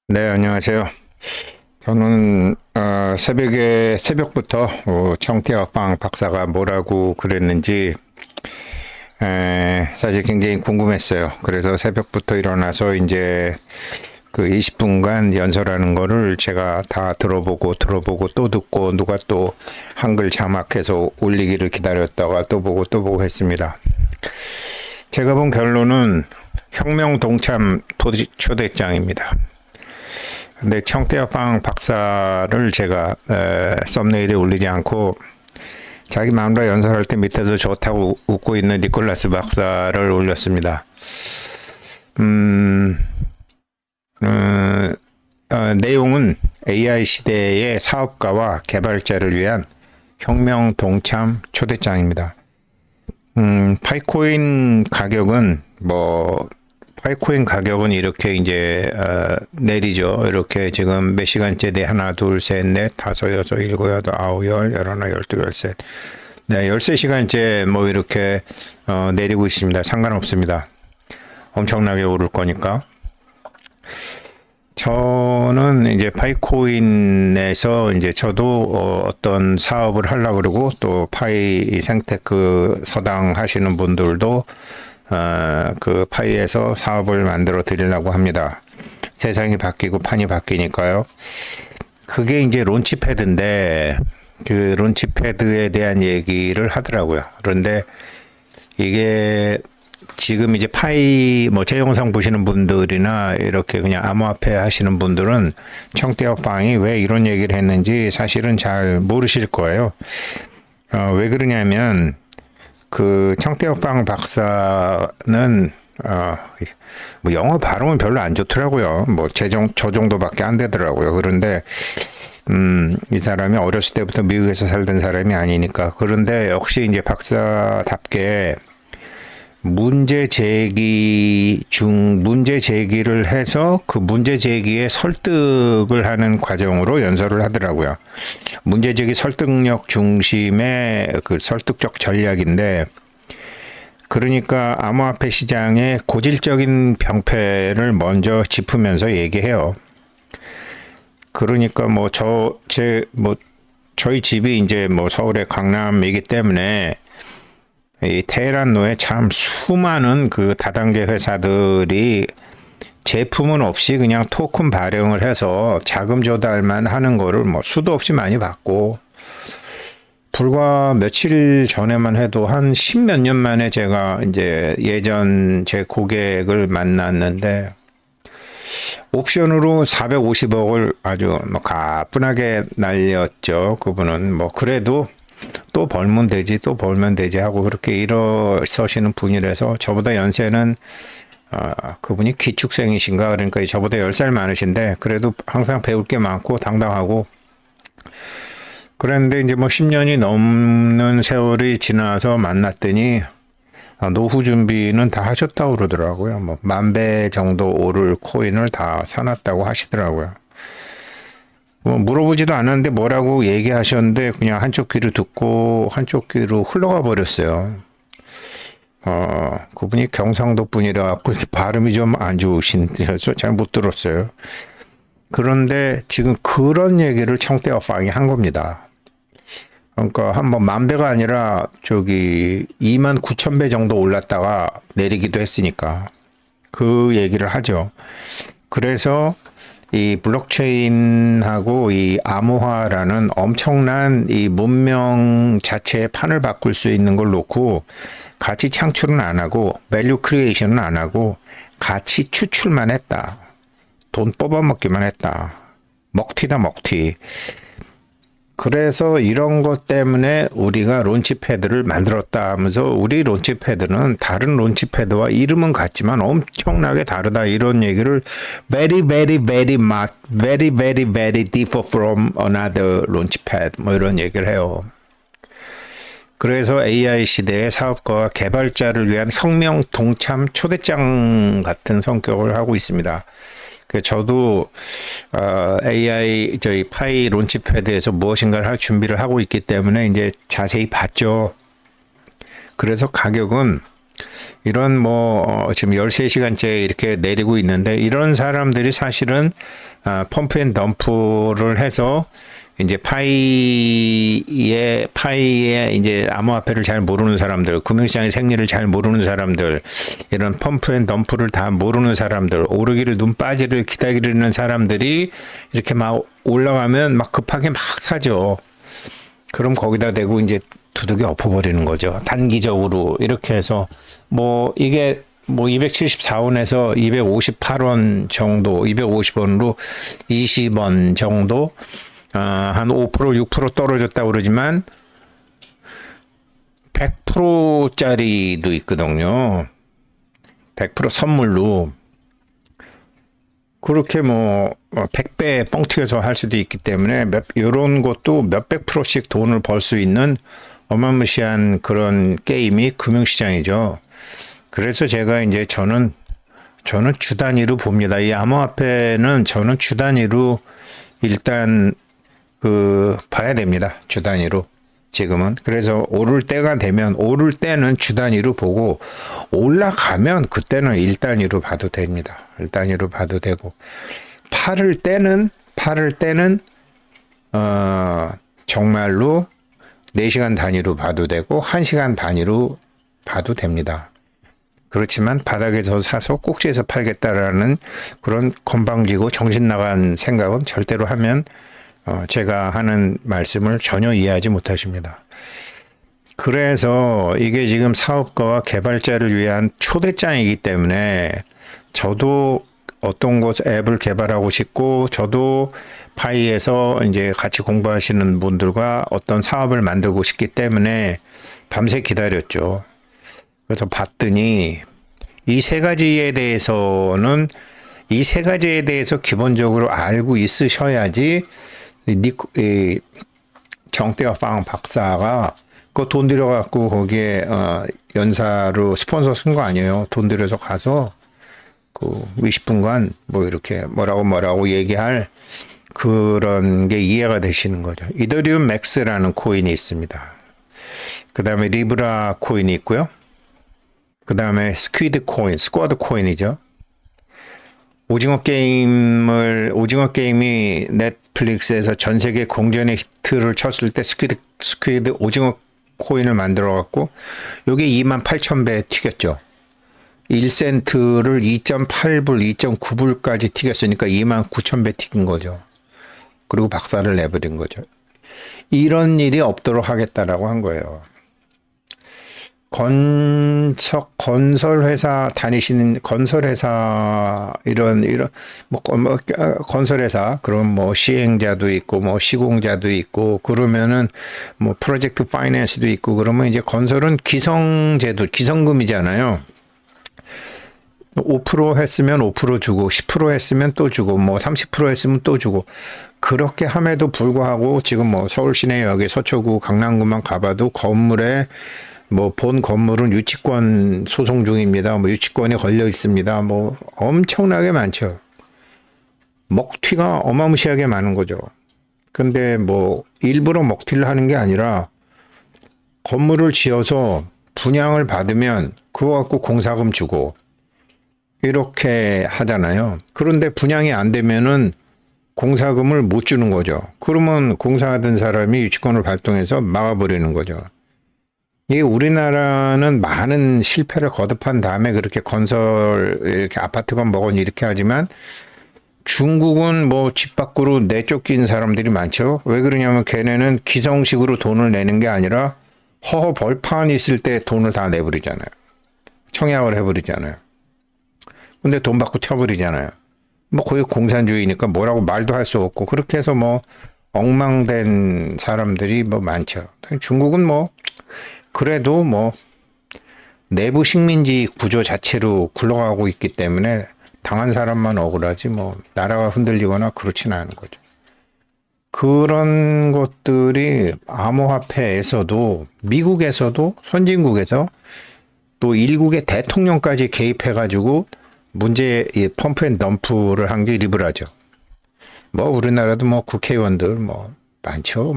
네, 안녕하세요. 저는 새벽부터 청태화빵 박사가 뭐라고 그랬는지 사실 굉장히 궁금했어요. 그래서 새벽부터 일어나서 이제 그 20분간 연설하는 거를 제가 다 들어보고 또 듣고 누가 또 한글 자막해서 올리기를 기다렸다가 또 보고 했습니다. 제가 본 결론은 혁명 동참 초대장입니다. 근데 청태화빵 박사를 제가 썸네일에 올리지 않고 자기 마음대로 연설할 때 밑에서 좋다고 웃고 있는 니콜라스 박사를 올렸습니다. 내용은 AI 시대의 사업가와 개발자를 위한 혁명 동참 초대장입니다. 파이코인 가격은 파이코인 가격은 이렇게 이제 내리죠. 이렇게 지금 몇 시간째 돼 하나, 둘, 셋, 넷, 다섯, 여섯, 일곱, 여덟, 아홉, 열, 열하나, 열두, 열셋. 네, 13시간째 뭐 이렇게 내리고 있습니다. 상관없습니다. 엄청나게 오를 거니까. 저는 이제 파이코인에서 이제 저도 어떤 사업을 하려고 그러고 또 파이 생테크 서당 하시는 분들도 그 파이에서 사업을 만들어 드리려고 합니다. 세상이 바뀌고 판이 바뀌니까요. 그게 이제 론치패드인데 그 론치패드에 대한 얘기를 하더라고요. 그런데 이게 지금 이제 파이 제 영상 보시는 분들이나 이렇게 그냥 암호화폐 하시는 분들은 청태화빵이 왜 이런 얘기를 했는지 사실은 잘 모르실 거예요. 왜 그러냐면 그 청태화빵 박사는 뭐 영어 발음은 별로 안 좋더라고요. 저 정도밖에 안 되더라고요. 그런데 이 사람이 어렸을 때부터 미국에서 살던 사람이 아니니까. 그런데 역시 이제 박사답게 문제 제기를 해서 그 문제 제기에 설득을 하는 과정으로 연설을 하더라고요. 문제 제기 설득력 중심의 그 설득적 전략인데, 그러니까 암호화폐 시장의 고질적인 병폐를 먼저 짚으면서 얘기해요. 그러니까 저희 집이 이제 서울의 강남이기 때문에 이 테헤란로에 참 수많은 그 다단계 회사들이 제품은 없이 그냥 토큰 발행을 해서 자금 조달만 하는 거를 수도 없이 많이 받고, 불과 며칠 전에만 해도 한 십몇 년 만에 제가 이제 예전 제 고객을 만났는데 옵션으로 450억을 아주 가뿐하게 날렸죠. 그분은 그래도 또 벌면 되지 하고 그렇게 일어서시는 분이라서, 저보다 연세는 그분이 기축생이신가, 그러니까 저보다 10살 많으신데 그래도 항상 배울 게 많고 당당하고. 그런데 이제 10년이 넘는 세월이 지나서 만났더니 노후 준비는 다 하셨다고 그러더라고요. 10,000배 정도 오를 코인을 다 사놨다고 하시더라고요. 물어보지도 않았는데 뭐라고 얘기하셨는데 그냥 한쪽 귀로 듣고 한쪽 귀로 흘러가 버렸어요. 그분이 경상도 분이라 갖고 발음이 좀 안 좋으신데서 잘 못 들었어요. 그런데 지금 그런 얘기를 청태화빵이 한 겁니다. 그러니까 한 10,000배가 아니라 29,000배 정도 올랐다가 내리기도 했으니까 그 얘기를 하죠. 그래서 이 블록체인하고 이 암호화라는 엄청난 이 문명 자체의 판을 바꿀 수 있는 걸 놓고 가치 창출은 안 하고 밸류 크리에이션은 안 하고 가치 추출만 했다. 돈 뽑아먹기만 했다. 먹튀다 먹튀. 그래서 이런 것 때문에 우리가 론치패드를 만들었다 하면서, 우리 론치패드는 다른 론치패드와 이름은 같지만 엄청나게 다르다, 이런 얘기를 very very very much very very very differ from another launchpad 이런 얘기를 해요. 그래서 AI 시대의 사업가와 개발자를 위한 혁명 동참 초대장 같은 성격을 하고 있습니다. 저도 AI 저희 파이 론치패드에서 무엇인가를 할 준비를 하고 있기 때문에 이제 자세히 봤죠. 그래서 가격은 이런 지금 13시간째 이렇게 내리고 있는데 이런 사람들이 사실은 펌프 앤 덤프를 해서 이제 파이에 이제 암호화폐를 잘 모르는 사람들, 금융시장의 생리를 잘 모르는 사람들, 이런 펌프 앤 덤프를 다 모르는 사람들, 오르기를 눈 빠지를 기다리는 사람들이 이렇게 막 올라가면 막 급하게 막 사죠. 그럼 거기다 대고 이제 두둑이 엎어버리는 거죠. 단기적으로 이렇게 해서 이게 274원에서 258원 정도, 250원으로 20원 정도, 한 5%, 6% 떨어졌다고 그러지만 100%짜리도 있거든요. 100% 선물로. 그렇게 100배 뻥 튀겨서 할 수도 있기 때문에 이런 것도 몇백 프로씩 돈을 벌 수 있는 어마무시한 그런 게임이 금융시장이죠. 그래서 제가 이제 저는 주 단위로 봅니다. 이 암호화폐는 저는 주 단위로 일단 봐야 됩니다. 주 단위로. 지금은. 그래서 오를 때는 주 단위로 보고 올라가면 그때는 일 단위로 봐도 됩니다. 일 단위로 봐도 되고 팔을 때는 정말로 4시간 단위로 봐도 되고 1시간 단위로 봐도 됩니다. 그렇지만 바닥에서 사서 꼭지에서 팔겠다라는 그런 건방지고 정신 나간 생각은 절대로 하면 제가 하는 말씀을 전혀 이해하지 못하십니다. 그래서 이게 지금 사업가와 개발자를 위한 초대장이기 때문에 저도 어떤 곳 앱을 개발하고 싶고 저도 파이에서 이제 같이 공부하시는 분들과 어떤 사업을 만들고 싶기 때문에 밤새 기다렸죠. 그래서 봤더니 이 세 가지에 대해서 기본적으로 알고 있으셔야지 정태화팡 박사가 그 돈 들여갖고 거기에 연사로 스폰서 쓴 거 아니에요. 돈 들여서 가서 그 20분간 이렇게 뭐라고 얘기할 그런 게 이해가 되시는 거죠. 이더리움 맥스라는 코인이 있습니다. 그 다음에 리브라 코인이 있고요. 그 다음에 스쿼드 코인이죠. 오징어 게임이 넷플릭스에서 전 세계 공전의 히트를 쳤을 때 스퀴드 오징어 코인을 만들어 갖고 요게 28,000배 튀겼죠. 1센트를 2.8불, 2.9불까지 튀겼으니까 29,000배 튀긴 거죠. 그리고 박살을 내버린 거죠. 이런 일이 없도록 하겠다라고 한 거예요. 건설회사 다니시는 건설회사 건설회사 그럼 시행자도 있고 시공자도 있고 그러면은 프로젝트 파이낸스도 있고 그러면 이제 건설은 기성금이잖아요. 5% 했으면 5% 주고 10% 했으면 또 주고 30% 했으면 또 주고 그렇게 함에도 불구하고 지금 서울 시내역에 서초구 강남구만 가봐도 건물에 본 건물은 유치권 소송 중입니다. 유치권이 걸려 있습니다. 엄청나게 많죠. 먹튀가 어마무시하게 많은 거죠. 근데 일부러 먹튀를 하는 게 아니라 건물을 지어서 분양을 받으면 그거 갖고 공사금 주고 이렇게 하잖아요. 그런데 분양이 안 되면은 공사금을 못 주는 거죠. 그러면 공사하던 사람이 유치권을 발동해서 막아버리는 거죠. 이게 우리나라는 많은 실패를 거듭한 다음에 그렇게 이렇게 아파트건 뭐건 이렇게 하지만 중국은 집 밖으로 내쫓긴 사람들이 많죠. 왜 그러냐면 걔네는 기성식으로 돈을 내는 게 아니라 허허 벌판이 있을 때 돈을 다 내버리잖아요. 청약을 해버리잖아요. 근데 돈 받고 튀어버리잖아요. 거기 공산주의니까 뭐라고 말도 할 수 없고 그렇게 해서 엉망된 사람들이 많죠. 중국은 그래도 내부 식민지 구조 자체로 굴러가고 있기 때문에 당한 사람만 억울하지 나라가 흔들리거나 그렇진 않은 거죠. 그런 것들이 암호화폐에서도 미국에서도 선진국에서 또 일국의 대통령까지 개입해가지고 이 펌프 앤 덤프를 한 게 리브라죠. 우리나라도 국회의원들 많죠.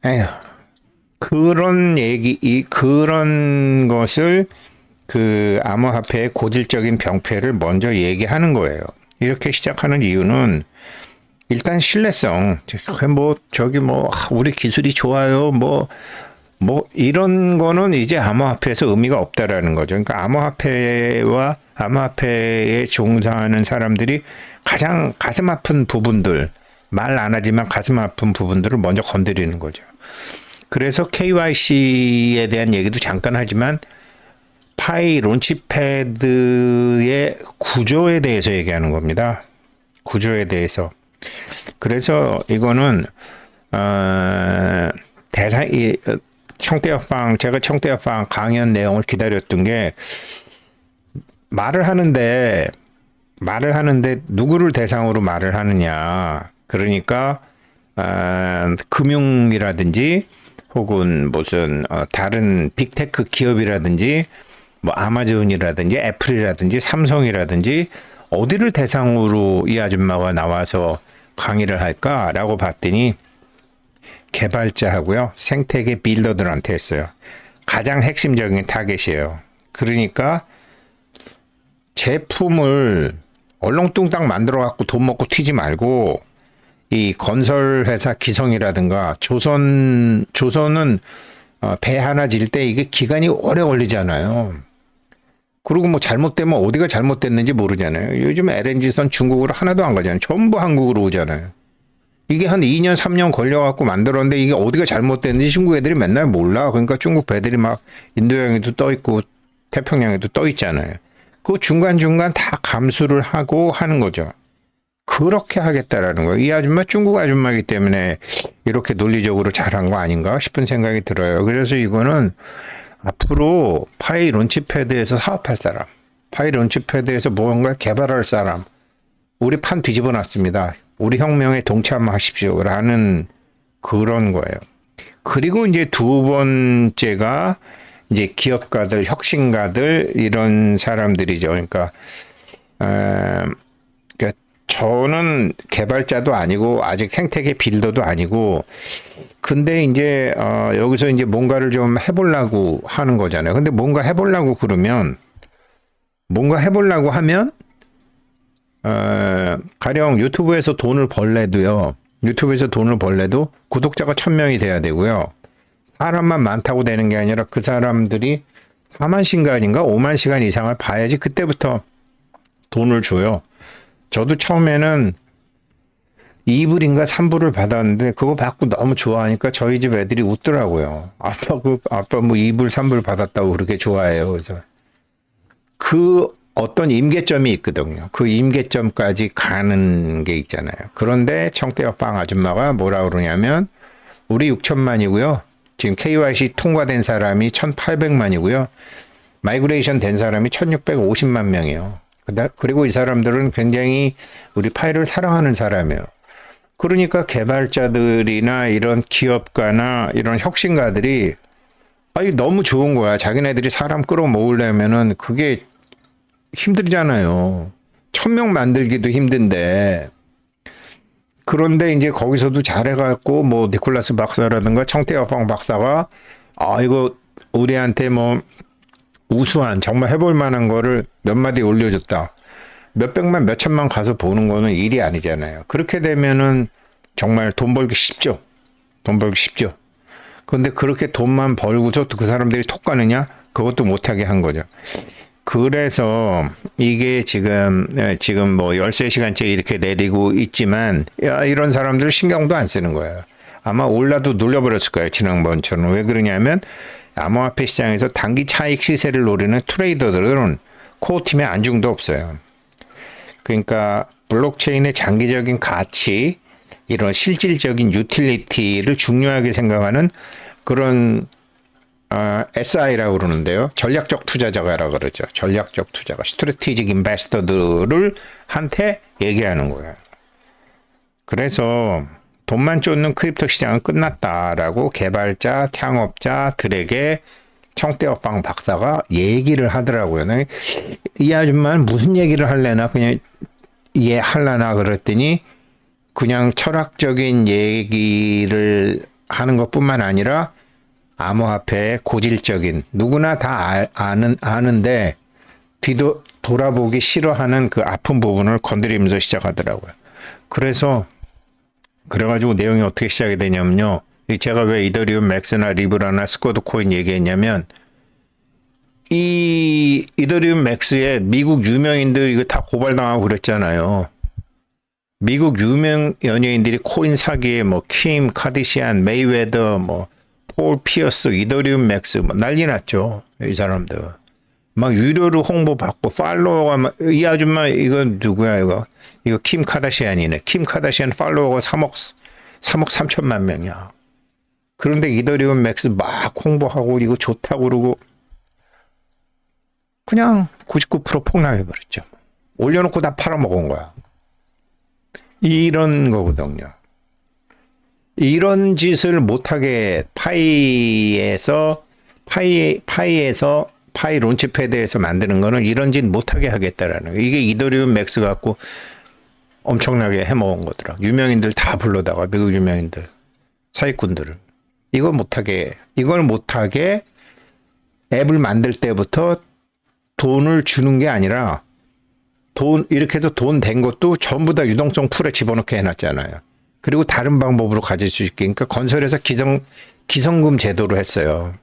에휴. 그런 그런 것을 그 암호화폐의 고질적인 병폐를 먼저 얘기하는 거예요. 이렇게 시작하는 이유는 일단 신뢰성. 우리 기술이 좋아요. 이런 거는 이제 암호화폐에서 의미가 없다라는 거죠. 그러니까 암호화폐와 암호화폐에 종사하는 사람들이 가장 가슴 아픈 부분들, 말 안 하지만 가슴 아픈 부분들을 먼저 건드리는 거죠. 그래서 KYC에 대한 얘기도 잠깐 하지만 파이 론치패드의 구조에 대해서 얘기하는 겁니다. 구조에 대해서. 그래서 이거는 제가 청대합방 강연 내용을 기다렸던 게 말을 하는데 누구를 대상으로 말을 하느냐. 그러니까 금융이라든지 혹은 무슨 다른 빅테크 기업이라든지 뭐 아마존이라든지 애플이라든지 삼성이라든지 어디를 대상으로 이 아줌마가 나와서 강의를 할까라고 봤더니 개발자하고요, 생태계 빌더들한테 했어요. 가장 핵심적인 타겟이에요. 그러니까 제품을 얼렁뚱땅 만들어 갖고 돈 먹고 튀지 말고 이 건설회사 기성이라든가 조선은 배 하나 질 때 이게 기간이 오래 걸리잖아요. 그리고 뭐 잘못되면 어디가 잘못됐는지 모르잖아요. 요즘 LNG선 중국으로 하나도 안 가잖아요. 전부 한국으로 오잖아요. 이게 한 2년, 3년 걸려갖고 만들었는데 이게 어디가 잘못됐는지 중국 애들이 맨날 몰라. 그러니까 중국 배들이 막 인도양에도 떠 있고 태평양에도 떠 있잖아요. 그 중간중간 다 감수를 하고 하는 거죠. 그렇게 하겠다라는 거예요. 이 아줌마 중국 아줌마이기 때문에 이렇게 논리적으로 잘한 거 아닌가 싶은 생각이 들어요. 그래서 이거는 앞으로 파이 론치패드에서 사업할 사람, 파이 론치패드에서 무언가를 개발할 사람, 우리 판 뒤집어 놨습니다. 우리 혁명에 동참하십시오라는 그런 거예요. 그리고 이제 두 번째가 이제 기업가들, 혁신가들 이런 사람들이죠. 그러니까 저는 개발자도 아니고 아직 생태계 빌더도 아니고 근데 이제 여기서 이제 뭔가를 좀 해보려고 하는 거잖아요. 근데 뭔가 해보려고 하면 가령 유튜브에서 돈을 벌래도 구독자가 1000명이 돼야 되고요. 사람만 많다고 되는 게 아니라 그 사람들이 4만 시간인가 5만 시간 이상을 봐야지 그때부터 돈을 줘요. 저도 처음에는 2불인가 3불을 받았는데 그거 받고 너무 좋아하니까 저희 집 애들이 웃더라고요. 아빠 뭐 2불 3불 받았다고 그렇게 좋아해요. 그래서 그 어떤 임계점이 있거든요. 그 임계점까지 가는 게 있잖아요. 그런데 청대협방 아줌마가 뭐라 그러냐면 우리 6천만이고요. 지금 KYC 통과된 사람이 1,800만이고요. 마이그레이션 된 사람이 1,650만 명이에요. 그리고 이 사람들은 굉장히 우리 파이를 사랑하는 사람이에요. 그러니까 개발자들이나 이런 기업가나 이런 혁신가들이 너무 좋은 거야. 자기네들이 사람 끌어모으려면은 그게 힘들잖아요. 1000명 만들기도 힘든데. 그런데 이제 거기서도 잘해갖고 뭐 니콜라스 박사라든가 청태협방 박사가 이거 우리한테 뭐 우수한 정말 해볼 만한 거를 몇 마디 올려줬다. 몇백만 몇천만 가서 보는 거는 일이 아니잖아요. 그렇게 되면은 정말 돈 벌기 쉽죠. 근데 그렇게 돈만 벌고서 그 사람들이 톡 가느냐? 그것도 못하게 한 거죠. 그래서 이게 지금 뭐 13시간째 이렇게 내리고 있지만 이런 사람들 신경도 안 쓰는 거예요. 아마 올라도 눌려버렸을 거예요. 지난번처럼. 왜 그러냐면 암호화폐 시장에서 단기 차익 시세를 노리는 트레이더들은 코어 팀에 안중도 없어요. 그러니까 블록체인의 장기적인 가치, 이런 실질적인 유틸리티를 중요하게 생각하는 그런 SI라고 그러는데요. 전략적 투자자가라고 그러죠. 전략적 투자가 스트래티직 인베스터들을 한테 얘기하는 거예요. 그래서 돈만 쫓는 크립토 시장은 끝났다라고 개발자, 창업자들에게 청대협방 박사가 얘기를 하더라고요. 이 아줌마는 무슨 얘기를 할래나 그냥 이해할라나 그랬더니 그냥 철학적인 얘기를 하는 것뿐만 아니라 암호화폐의 고질적인 누구나 다 아는데 돌아보기 싫어하는 그 아픈 부분을 건드리면서 시작하더라고요. 그래가지고 내용이 어떻게 시작이 되냐면요. 제가 왜 이더리움 맥스나 리브라나 스쿼드 코인 얘기했냐면 이 이더리움 맥스에 미국 유명인들 이거 다 고발당하고 그랬잖아요. 미국 유명 연예인들이 코인 사기에 뭐 킴 카디시안, 메이웨더, 뭐 폴 피어스, 이더리움 맥스 뭐 난리 났죠. 이 사람들. 막 유료로 홍보받고 팔로워가 이 아줌마 이거 누구야 이거 킴 카다시안이네. 킴 카다시안 팔로워가 3억 3천만 명이야. 그런데 이더리움 맥스 막 홍보하고 이거 좋다고 그러고 그냥 99% 폭락해버렸죠. 올려놓고 다 팔아먹은 거야. 이런 거거든요. 이런 짓을 못하게 파이 론치패드에서 만드는 거는 이런 짓 못하게 하겠다라는 거예요. 이게 이더리움 맥스 갖고 엄청나게 해먹은 거더라. 유명인들 다 불러다가 미국 유명인들, 사기꾼들을. 이걸 못하게 앱을 만들 때부터 돈을 주는 게 아니라 이렇게 해서 돈 된 것도 전부 다 유동성 풀에 집어넣게 해놨잖아요. 그리고 다른 방법으로 가질 수 있게. 그러니까 건설에서 기성금 제도로 했어요.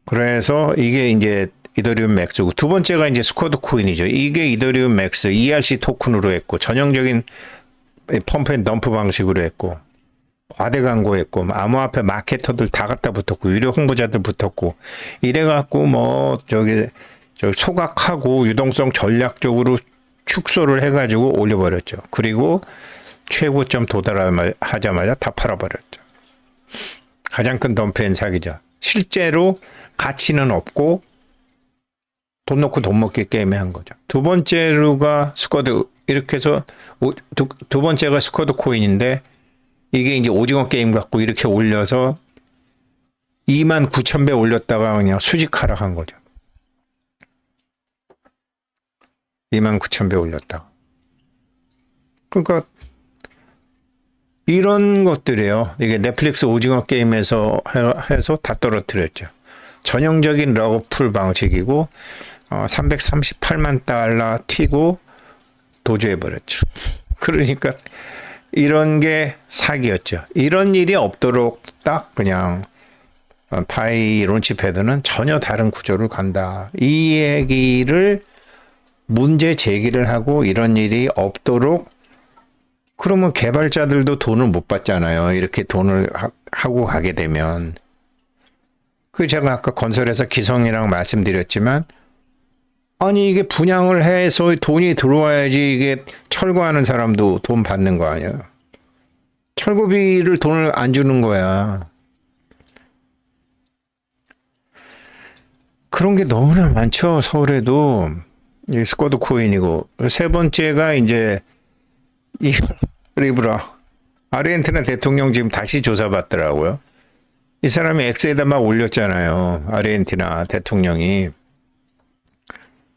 그래서 이게 이제 이더리움 맥스고 두 번째가 이제 스쿼드 코인이죠. 이게 이더리움 맥스 ERC 토큰으로 했고 전형적인 펌프 앤 덤프 방식으로 했고 과대 광고했고 암호화폐 마케터들 다 갖다 붙었고 유료 홍보자들 붙었고 이래갖고 뭐 저기 소각하고 유동성 전략적으로 축소를 해가지고 올려버렸죠. 그리고 최고점 도달하자마자 다 팔아버렸죠. 가장 큰 덤프앤 사기죠. 실제로 가치는 없고 돈 넣고 돈 먹기 게임에 한 거죠. 두 번째로가 스쿼드 이렇게 해서 두 번째가 스쿼드 코인인데 이게 이제 오징어 게임 갖고 이렇게 올려서 29,000배 올렸다가 그냥 수직 하락한 거죠. 29,000배 올렸다가. 그러니까 이런 것들이에요. 이게 넷플릭스 오징어 게임에서 해서 다 떨어뜨렸죠. 전형적인 러그풀 방식이고 338만 달러 튀고 도주해버렸죠. 그러니까 이런 게 사기였죠. 이런 일이 없도록 딱 그냥 파이 론치패드는 전혀 다른 구조를 간다. 이 얘기를 문제 제기를 하고 이런 일이 없도록 그러면 개발자들도 돈을 못 받잖아요. 이렇게 돈을 하고 가게 되면. 그 제가 아까 건설에서 기성이랑 말씀드렸지만 아니 이게 분양을 해서 돈이 들어와야지 이게 철거하는 사람도 돈 받는 거 아니에요. 철거비를 돈을 안 주는 거야. 그런 게 너무나 많죠. 서울에도. 이 스쿼드 코인이고. 세 번째가 이제 이 리브라. 아르헨티나 대통령 지금 다시 조사받더라고요. 이 사람이 엑스에다 막 올렸잖아요. 아르헨티나 대통령이.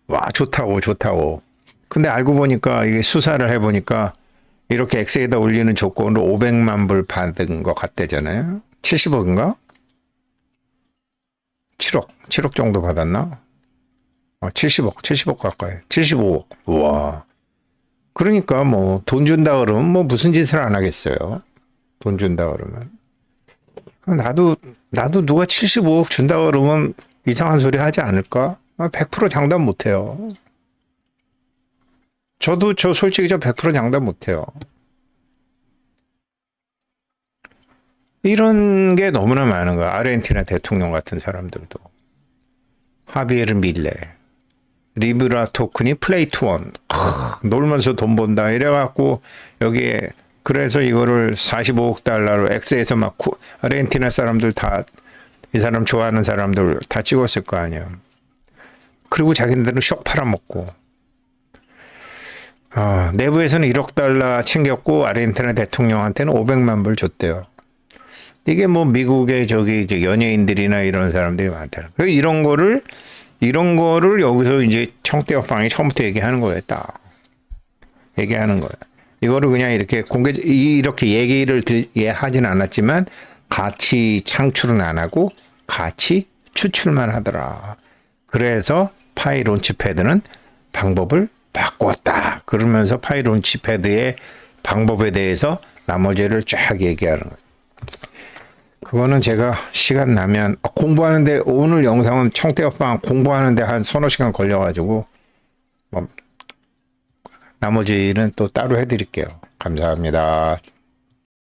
와, 좋다고. 근데 알고 보니까 이게 수사를 해보니까 이렇게 엑스에다 올리는 조건으로 500만 불 받은 것 같대잖아요. 70억인가? 7억 정도 받았나? 70억 가까이. 75억. 우와. 그러니까 뭐 돈 준다 그러면 뭐 무슨 짓을 안 하겠어요. 돈 준다 그러면. 나도 누가 75억 준다 그러면 이상한 소리 하지 않을까? 100% 장담 못 해요. 저도 솔직히 100% 장담 못 해요. 이런 게 너무나 많은 거야. 아르헨티나 대통령 같은 사람들도. 하비에르 밀레. 리브라 토큰이 플레이 투 원. 놀면서 돈 번다. 이래갖고 여기에 그래서 이거를 45억 달러로 엑스에서 막 아르헨티나 사람들 다 이 사람 좋아하는 사람들 다 찍었을 거 아니에요. 그리고 자기네들은 쇽 팔아먹고. 내부에서는 1억 달러 챙겼고 아르헨티나 대통령한테는 500만 불 줬대요. 이게 뭐 미국의 이제 연예인들이나 이런 사람들이 많다는 거예요. 이런 거를 여기서 이제 청대업방이 처음부터 얘기하는 거예요. 딱 얘기하는 거예요. 이거를 그냥 이렇게 이렇게 얘기를 하진 않았지만 가치 창출은 안 하고 가치 추출만 하더라. 그래서 파이 론치패드는 방법을 바꾸었다. 그러면서 파이 론치패드의 방법에 대해서 나머지를 쫙 얘기하는 거예요. 그거는 제가 시간 나면 공부하는데, 오늘 영상은 청대업방 공부하는데 한 서너 시간 걸려가지고 나머지는 또 따로 해드릴게요. 감사합니다.